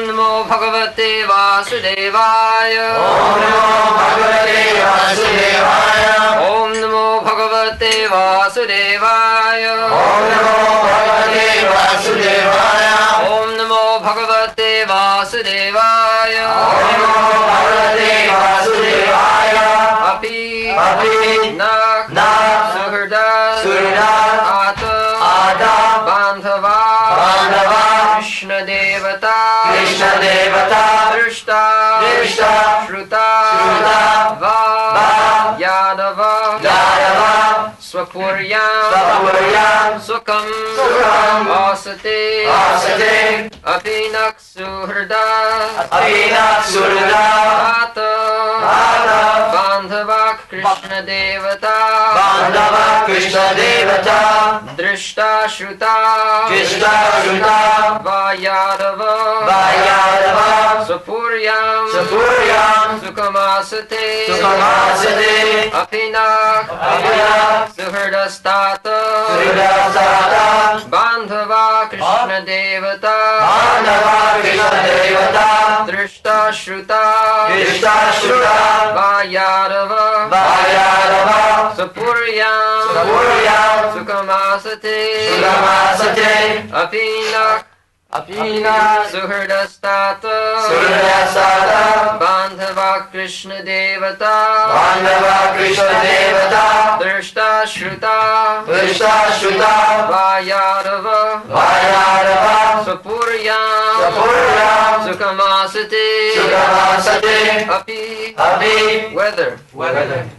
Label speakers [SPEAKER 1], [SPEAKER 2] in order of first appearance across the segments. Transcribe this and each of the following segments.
[SPEAKER 1] Namo Bhagavate Vasudevaya.
[SPEAKER 2] Om Namo Bhagavate Vasudevaya.
[SPEAKER 1] Om Namo Bhagavate Vasudevaya.
[SPEAKER 2] Om Namo Bhagavate Vasudevaya.
[SPEAKER 1] Om Namo Bhagavate Vasudevaya.
[SPEAKER 2] Om Namo Bhagavate Vasudevaya.
[SPEAKER 1] Api
[SPEAKER 2] Nak
[SPEAKER 1] Suhrda Ata Bandhava Krishna Devata Drishta Shruta Va Yadava Swapuryam Sukham Asate Apinak Suhrda Ata Bandhava Krishna Devata Drishta Shruta Vayadava Sapuryam Sukhamasate Apinak Suhrdastata Bandhava Krishna Devata Drishta Shruta Vayadava Sapuryam Sukhamasate Apinak Suhrdastata Bandhava Krishna Devata Drishta Shruta Vayadava Sapuryam Sukhamasate Api Weather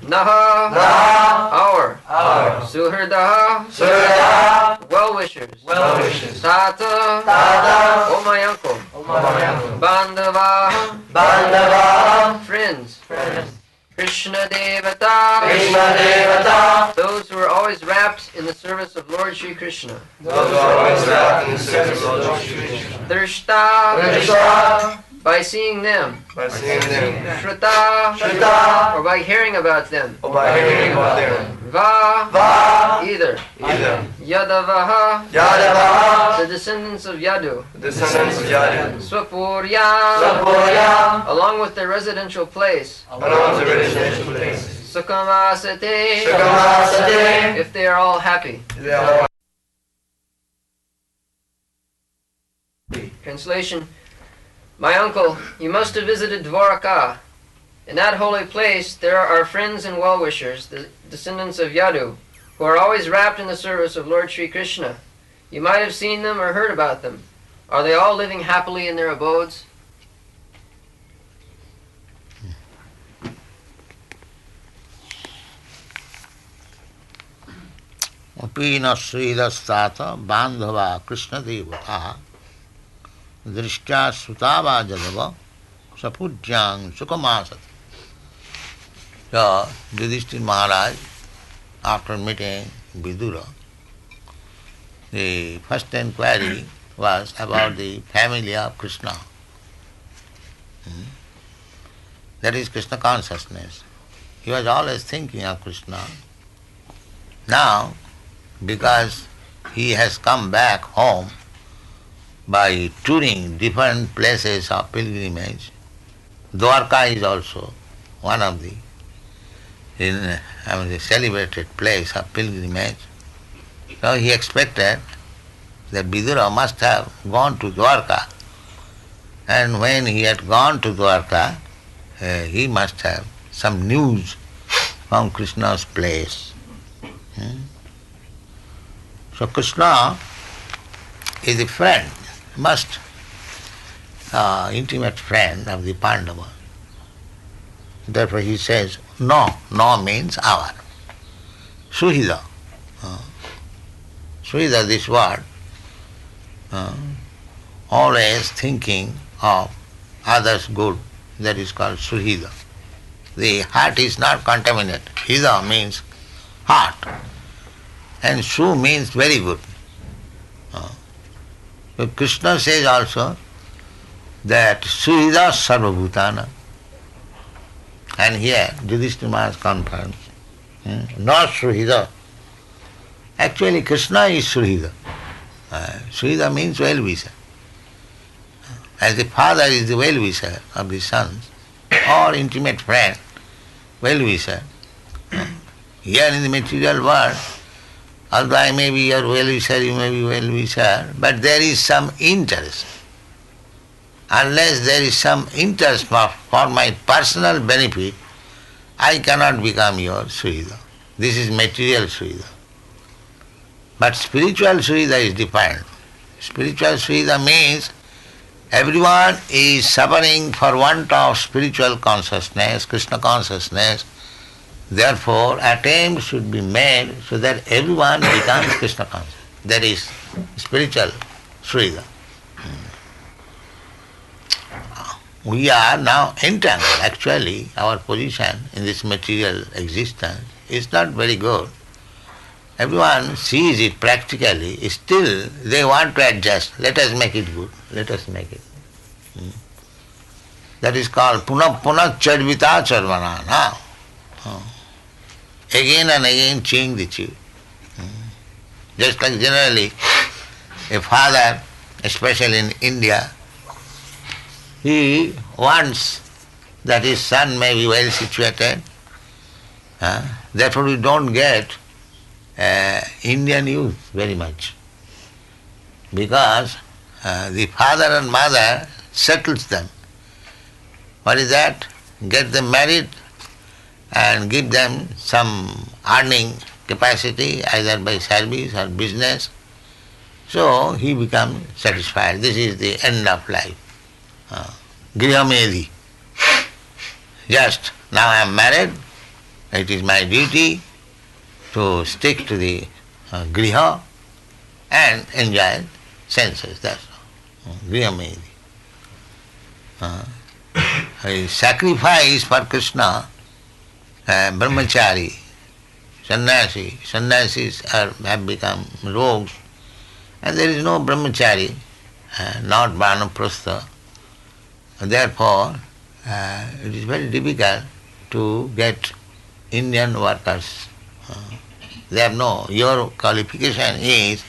[SPEAKER 1] Naha Our Suhrdaha Well-wishers Tata Oh my uncle Bandhava Friends Krishna Devata Those who are always wrapped in the service of Lord Shri Krishna. Drishta by seeing them. Shruta or by hearing about them. Va either. Yadavaha the descendants of Yadu. Swapurya along with their residential place. Sukhamasate if they are all happy. Translation. My uncle, you must have visited Dwaraka. In that holy place there are friends and well-wishers, the descendants of Yadu, who are always wrapped in the service of Lord Shri Krishna. You might have seen them or heard about them. Are they all living happily in their abodes?
[SPEAKER 3] Apina Sridastata Bandhava Krishna Devata Drishya Sutava Jadava Sapujyang Sukhamasat. So, Yudhishthira Maharaj, after meeting Vidura, the first inquiry was about the family of Krishna. That is Krishna consciousness. He was always thinking of Krishna. Now, because he has come back home by touring different places of pilgrimage, Dwarka is also one of the celebrated place of pilgrimage. So he expected that Vidura must have gone to Dwarka, and when he had gone to Dwarka, he must have some news from Krishna's place. So Krishna is a friend, intimate friend of the Pandava. Therefore he says, no means our. Suhida. Suhida, this word, always thinking of others' good, that is called Suhida. The heart is not contaminated. Hida means heart. And Su means very good. But Krishna says also that Suhida Sarvabhutana. And here Yudhishthira Maharaj confirms, not Suhida. Actually Krishna is Suhida. Suhida means well-wisher. as the father is the well-wisher of the sons, or intimate friend, well-wisher. Here in the material world, although I may be your well-wisher, you may be well-wisher, but there is some interest. Unless there is some interest for my personal benefit, I cannot become your Suhida. This is material Suhida. But spiritual Suhida is different. Spiritual Suhida means everyone is suffering for want of spiritual consciousness, Krishna consciousness. Therefore, attempts should be made so that everyone becomes Krishna conscious. That is spiritual Suhida. We are now entangled. Actually, our position in this material existence is not very good. Everyone sees it practically. Still, they want to adjust. Let us make it good. Let us make it. That is called punah chadvita charvana. Now, again and again change the tune. Just like generally, a father, especially in India, he wants that his son may be well situated. Therefore we don't get Indian youth very much. Because the father and mother settles them. What is that? Get them married and give them some earning capacity either by service or business. So he becomes satisfied. This is the end of life. Grihamedi. Just now I am married, it is my duty to stick to the griha and enjoy senses. That's all. Grihamedi. A sacrifice for Krishna, brahmachari, sannyasi. Sannyasis have become rogues, and there is no brahmachari, not vanaprastha. Therefore, it is very difficult to get Indian workers. They have no. Your qualification is,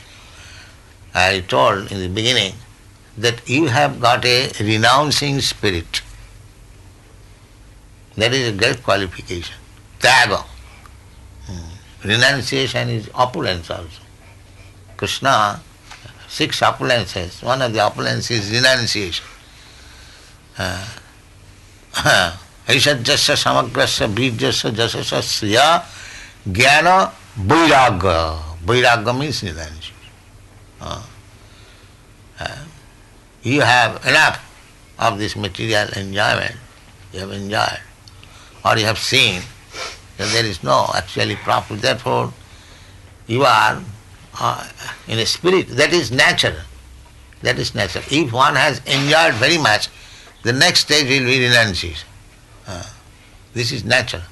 [SPEAKER 3] I told in the beginning, that you have got a renouncing spirit. That is a great qualification. Tyaga. Renunciation is opulence also. Krishna, 6 opulences. One of the opulences is renunciation. Aishajyasya samagrasya birjasya jasasya jnana vairagya. Vairagya means renunciation. You have enough of this material enjoyment. You have enjoyed. Or you have seen that there is no actually profit. Therefore, you are in a spirit. That is natural. That is natural. If one has enjoyed very much, the next stage will be renunciation. This is natural.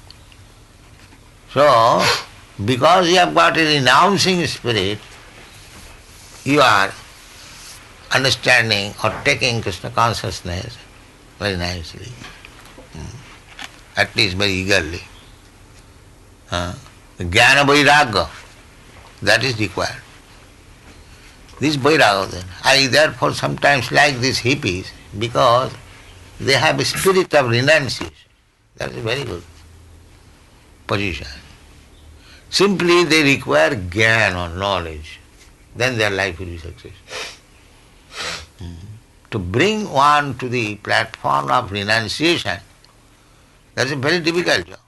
[SPEAKER 3] So, because you have got a renouncing spirit, you are understanding or taking Krishna consciousness very nicely, at least very eagerly. Jnana vairagya, that is required. This vairagya, I therefore sometimes like these hippies because they have a spirit of renunciation. That is a very good position. Simply they require jnana or knowledge, then their life will be successful. To bring one to the platform of renunciation, that is a very difficult job.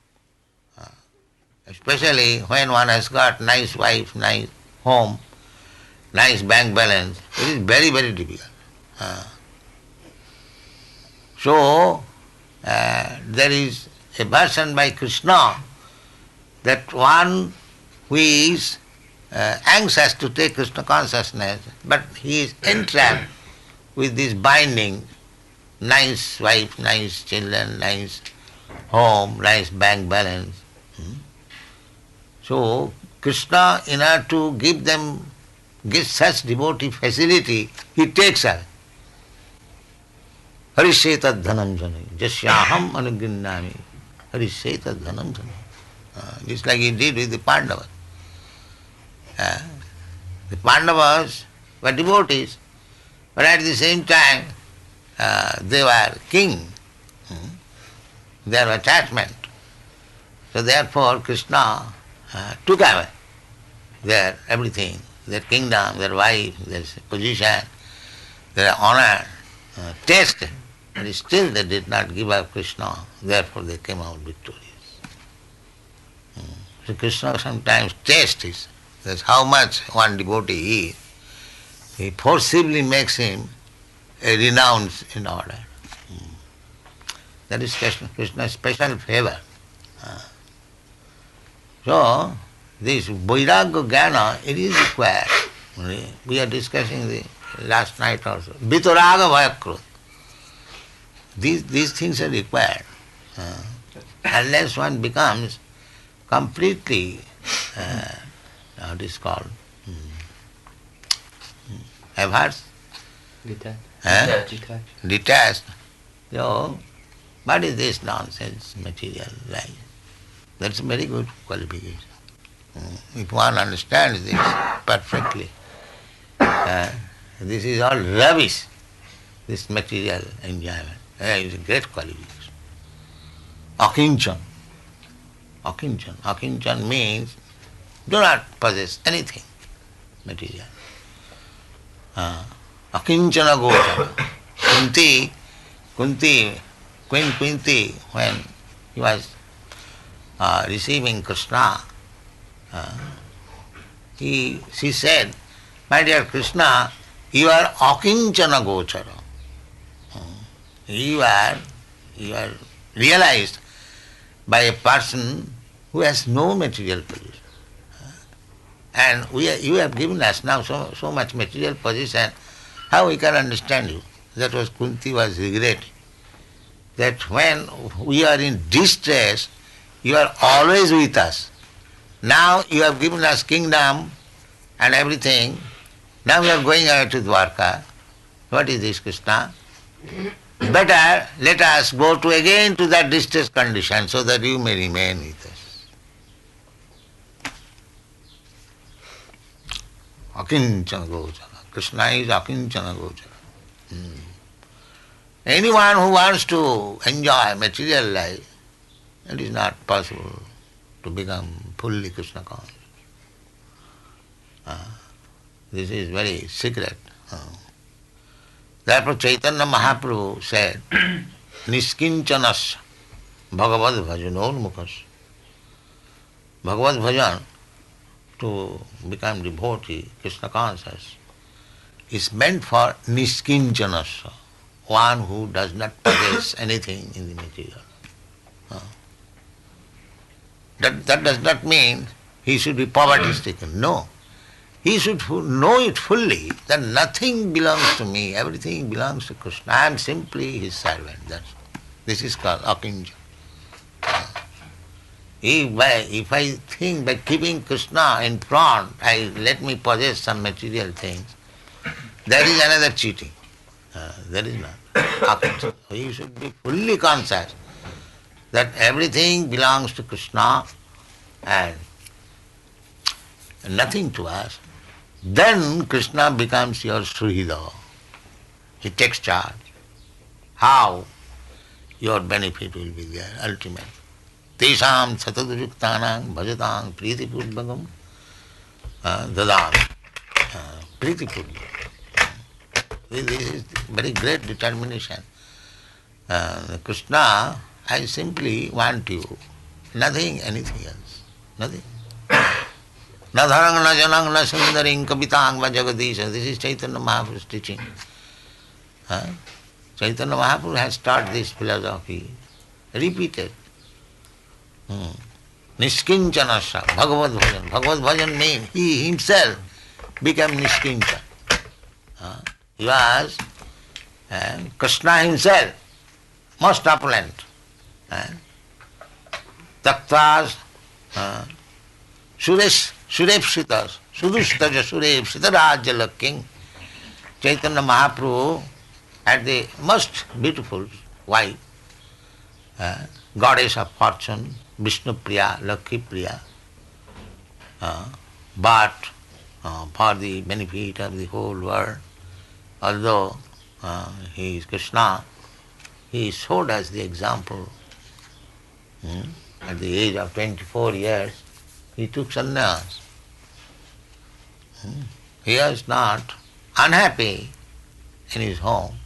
[SPEAKER 3] Especially when one has got nice wife, nice home, nice bank balance, it is very, very difficult. So, there is a version by Krishna that one who is anxious to take Krishna consciousness, but he is entrapped with this binding, nice wife, nice children, nice home, nice bank balance. So, Krishna, in order to give such devotee facility, he takes her. Harisheta dhanam jani, jasyaham anuginnami, harisheta dhanam jani. Just like he did with the Pandavas. The Pandavas were devotees, but at the same time they were king, their attachment. So therefore Krishna took away their everything, their kingdom, their wife, their position, their honor, taste. But still they did not give up Krishna, therefore they came out victorious. So Krishna sometimes tastes, that's how much one devotee is. He forcibly makes him a renounce in order. That is Krishna's special favor. So, this Vairagya Jnana, it is required. We are discussing the last night also. Vitaraga Bhayakrut. These things are required. Unless one becomes completely, what is called, averse, detached. So, what is this nonsense, material life? That's a very good qualification. If one understands this perfectly, this is all rubbish, this material enjoyment. It's a great qualification. Akinchan. Akinchan. Akinchan means do not possess anything material. Akinchana gochara. Queen Kunti, when he was receiving Krishna, she said, "My dear Krishna, you are akinchana gochara. You are realized by a person who has no material position. And you have given us now so much material position, how we can understand you?" That was Kunti was regretting. That when we are in distress, you are always with us. Now you have given us kingdom and everything. Now we are going away to Dwarka. What is this, Krishna? Better let us go again to that distress condition so that you may remain with us. Akinchana gochara. Krishna is akinchana gochara. Anyone who wants to enjoy material life, it is not possible to become fully Krishna conscious. This is very secret. Therefore Chaitanya Mahaprabhu said, Niskinchanas Bhagavad Bhajanonmukhas. Bhagavad Bhajan, to become devotee, Krishna conscious, is meant for Niskinchanas, one who does not possess anything in the material. That does not mean he should be poverty-stricken. No. He should know it fully that nothing belongs to me, everything belongs to Krishna. I am simply his servant. This is called akinja. If I think by keeping Krishna in front, let me possess some material things, that is another cheating. That is not akinja. You should be fully conscious that everything belongs to Krishna and nothing to us. Then Krishna becomes your Suhridha. He takes charge. How? Your benefit will be there, ultimate. Tesham sataduruktanam bhajatam pritipudbhagam dadam. Pritipudbhagam. This is very great determination. Krishna, I simply want you. Nothing, anything else. Nothing. Na dharang, na janang, na sundaring, kabitang, va jagadisha. This is Chaitanya Mahaprabhu's teaching. Chaitanya Mahaprabhu has taught this philosophy, repeated. Niskincanasya, Bhagavad Bhajan. Bhagavad Bhajan means he himself became Niskincan. He was Krishna himself, most opulent. Taktas, Surepshitas, Sudushtaja Surepshita Rajala king. Chaitanya Mahaprabhu had the most beautiful wife, goddess of fortune, Vishnu Priya, Lakshmi Priya. But for the benefit of the whole world, although he is Krishna. He showed us the example. At the age of 24 years, he took sannyas. He was not unhappy in his home.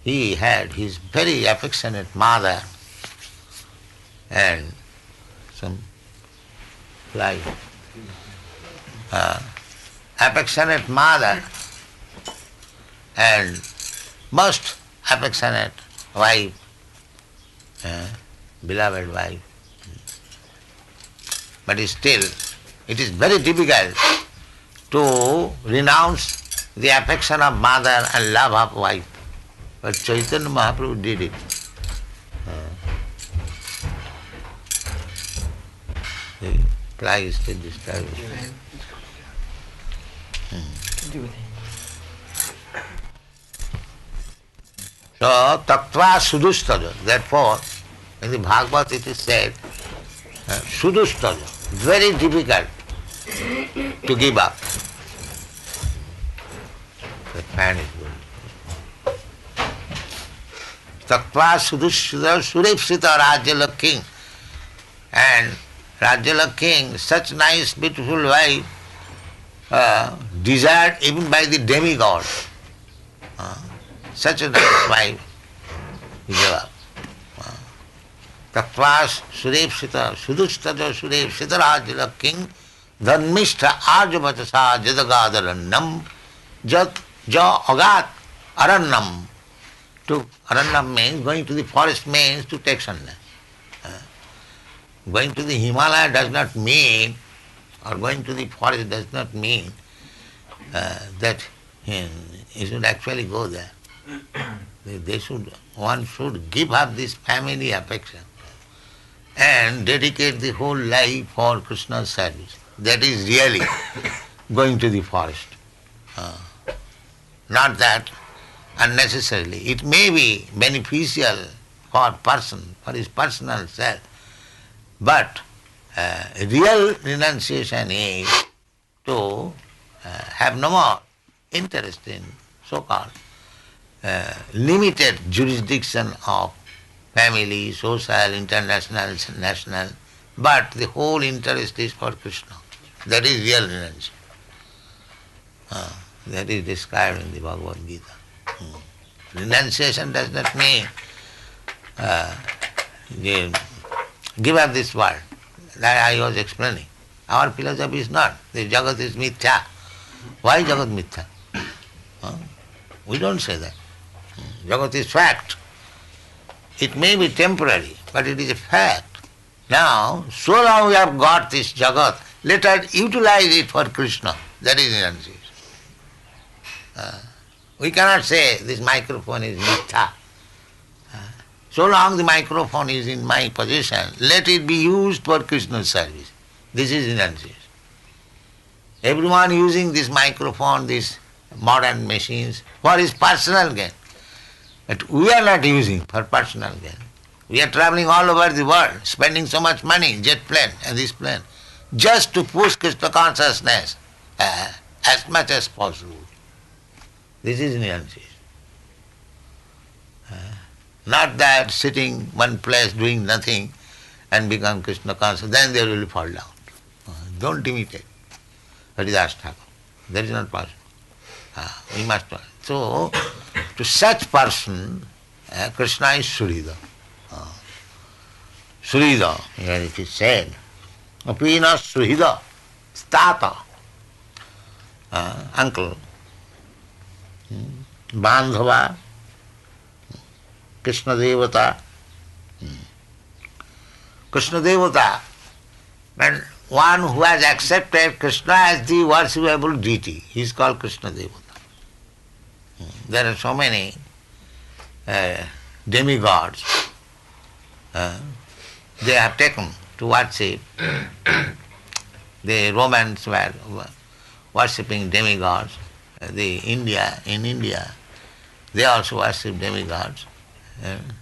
[SPEAKER 3] He had his very affectionate mother and some affectionate mother and most affectionate wife, beloved wife. But still, it is very difficult to renounce the affection of mother and love of wife. But Chaitanya Mahaprabhu did it. The fly is still disturbing. So, tattva sudustaja. Therefore, in the Bhagavad it is said, sudustaja, very difficult to give up. The fan is good. Tattva sudustaja suripsita Rajala king. And Rajala king, such nice, beautiful wife, desired even by the demigod. Such a nice wife, he gave up. Tatvas surepsita sudustaja surepsita Rajala king dhanmishta arjavatasa jadagadharannam jat ja agat arannam. To arannam means going to the forest means to take sannyas. Going to the Himalaya does not mean, or going to the forest does not mean that he should actually go there. One should give up this family affection and dedicate the whole life for Krishna's service. That is really going to the forest. Not that unnecessarily. It may be beneficial for person, for his personal self, but real renunciation is to have no more interest in so-called limited jurisdiction of family, social, international, national, but the whole interest is for Krishna. That is real renunciation. That is described in the Bhagavad Gita. Renunciation does not mean give up this world. That I was explaining. Our philosophy is not. The Jagat is mithya. Why Jagat mithya? We don't say that. Jagat is fact. It may be temporary, but it is a fact. Now, so long we have got this Jagat, let us utilize it for Krishna. That is renunciation. We cannot say this microphone is mithya. So long the microphone is in my possession, let it be used for Krishna's service. This is renunciation. Everyone using this microphone, these modern machines, for his personal gain. But we are not using for personal gain. We are traveling all over the world, spending so much money, jet plane and this plane, just to push Krishna consciousness as much as possible. This is renunciation. Not that sitting one place doing nothing and become Krishna conscious, then they will fall down. Don't imitate Haridas Thakur. That is not possible. We must. So, to such person, Krishna is Surida. Surida, here it is said, Apina Surida, Stata, uncle, Bandhava, Krishna Devata. Krishna Devata, and one who has accepted Krishna as the worshipable deity, he is called Krishna Devata. There are so many demigods they have taken to worship. The Romans were worshipping demigods. In India, they also worship demigods.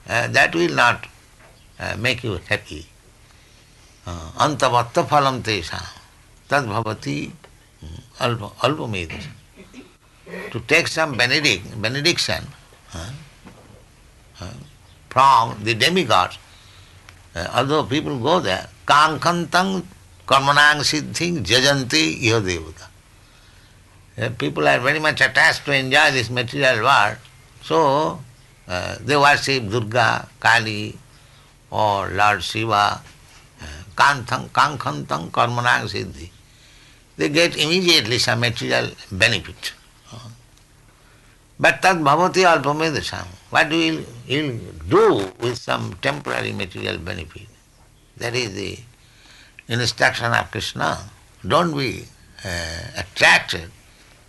[SPEAKER 3] That will not make you happy. Antavatta phalam tesha tad bhavati alpamedasa. to take some benediction from the demigods. Although people go there, kankantang karmanang siddhing jajanti iha devata. People are very much attached to enjoy this material world, so they worship Durga, Kali, or Lord Shiva, kankantang karmanang siddhi. They get immediately some material benefit. But tad bhavati alpamedasam. What will you do with some temporary material benefit? That is the instruction of Krishna. Don't be attracted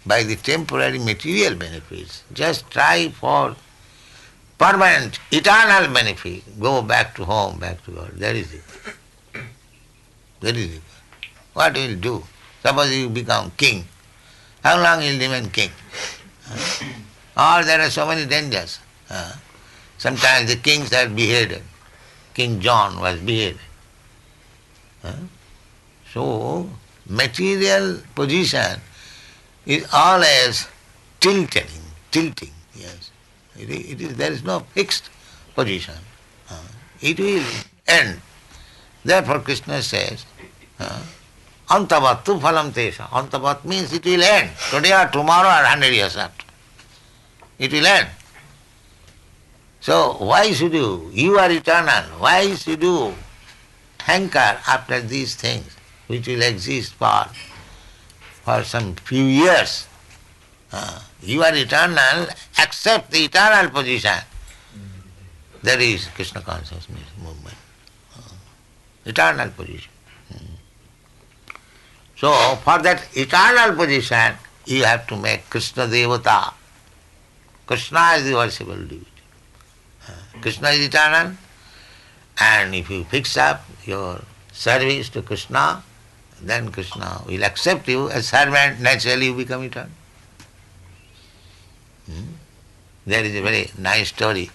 [SPEAKER 3] by the temporary material benefits. Just try for permanent, eternal benefit. Go back to home, back to God. That is it. That is it. What will you do? Suppose you become king. How long will you remain king? Or there are so many dangers. Sometimes the kings are beheaded. King John was beheaded. So, material position is always tilting, yes. There is no fixed position. It will end. Therefore Krishna says, antavattu phalam tesha. Antavat means it will end. Today or tomorrow or 100 years after. It will end. So why should you are eternal, why should you hanker after these things which will exist for some few years? You are eternal, accept the eternal position. That is Krishna consciousness movement. Eternal position. So for that eternal position, you have to make Krishna Devata. Krishna is the worshipable divinity. Krishna is eternal, and if you fix up your service to Krishna, then Krishna will accept you as servant, naturally you become eternal. There is a very nice story.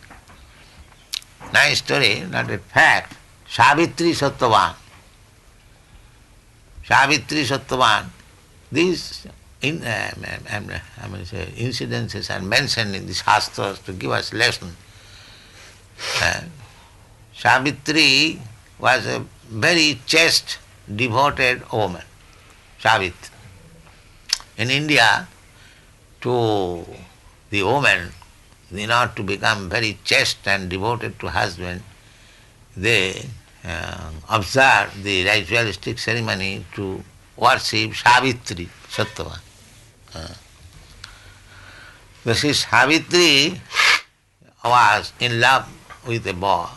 [SPEAKER 3] Nice story, not a fact. Savitri Sattvavan. Savitri Sattvavan. These incidences are mentioned in the Shastras to give us lesson. Savitri was a very chaste, devoted woman. Savitri. In India, to the woman, in order to become very chaste and devoted to husband, they observe the ritualistic ceremony to worship Savitri Sattvavan. This Savitri was in love with a boy,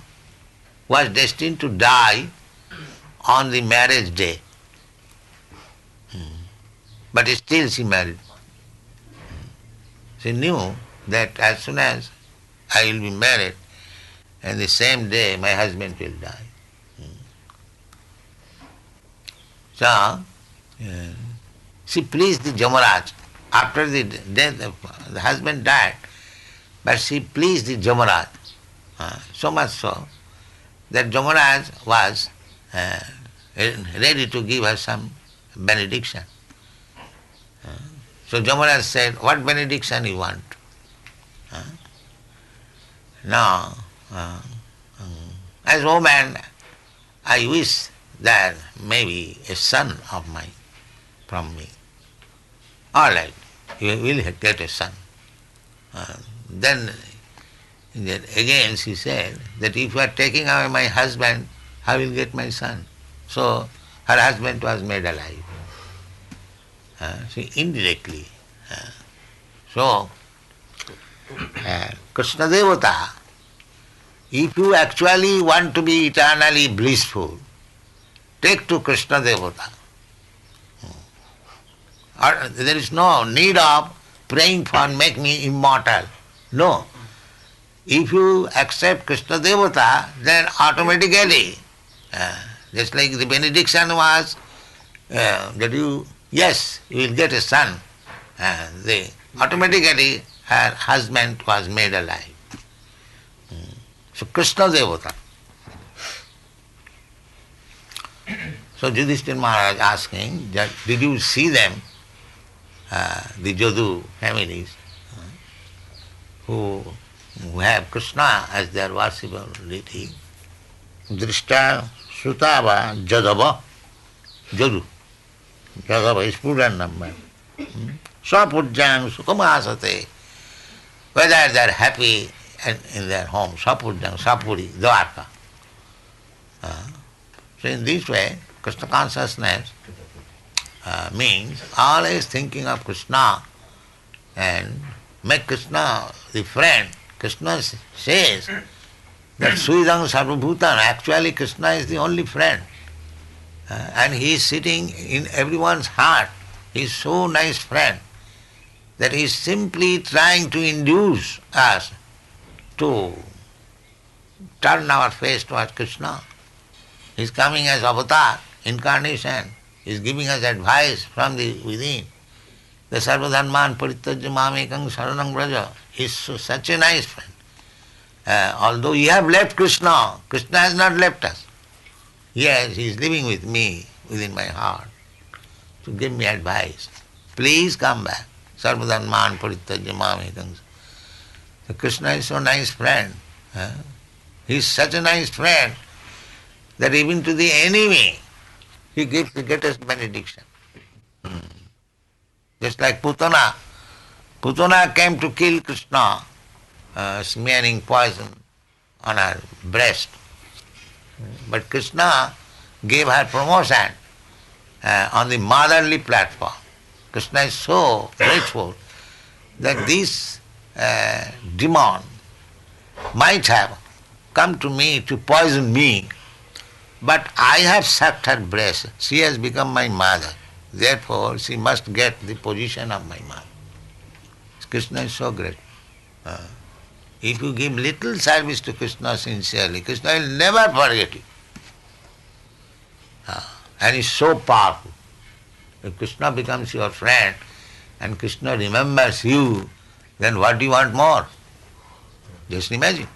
[SPEAKER 3] was destined to die on the marriage day. But still she married. She knew that as soon as I will be married, and the same day my husband will die. So, she pleased the Jamaraj. After the death of the husband died, but she pleased the Jamaraj. So much so that Jamaraj was ready to give her some benediction. So Jamaraj said, what benediction you want? Now, as woman, I wish that maybe a son of mine from me. All right, you will get a son. Then again she said that if you are taking away my husband, I will get my son. So her husband was made alive. See, indirectly. So, Krishna Devata, if you actually want to be eternally blissful, take to Krishna Devata. There is no need of praying for make me immortal. No. If you accept Krishna Devata, then automatically, just like the benediction was, that you will get a son. Automatically her husband was made alive. So Krishna Devata. So Yudhishthira Maharaj asking that, did you see them the Jadu families, who have Krishna as their worshipable deity. Drishta Sutava Jadava Jadu. Jadava is plural number. Sapujjang Sukamasate. Whether they are happy in their home, Sapujjang, Sapuri, Dwarka. So in this way, Krishna consciousness means always thinking of Krishna and make Krishna the friend. Krishna says that Suidang Sarvabhutan, actually Krishna is the only friend. And he is sitting in everyone's heart. He is so nice friend that he is simply trying to induce us to turn our face towards Krishna. He is coming as avatar, incarnation. He is giving us advice from the within. The Sarvadharman Parityajya Mamekang Saranam Braja is such a nice friend. Although you have left Krishna, Krishna has not left us. Yes, he is living with me within my heart to give me advice. Please come back. Sarvadharman Parityajya Mamekang. So Krishna is so nice friend. He is such a nice friend that even to the enemy he gives the greatest benediction. Just like Putana. Putana came to kill Krishna, smearing poison on her breast. But Krishna gave her promotion on the motherly platform. Krishna is so grateful that this demon might have come to me to poison me, but I have sucked her breast. She has become my mother. Therefore, she must get the position of my mother. Krishna is so great. If you give little service to Krishna sincerely, Krishna will never forget you. And he is so powerful. If Krishna becomes your friend and Krishna remembers you, then what do you want more? Just imagine.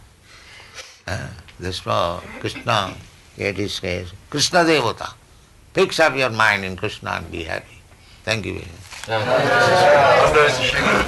[SPEAKER 3] That's why Krishna, it is says, Krishna Devata. Fix up your mind in Krishna and be happy. Thank you very much.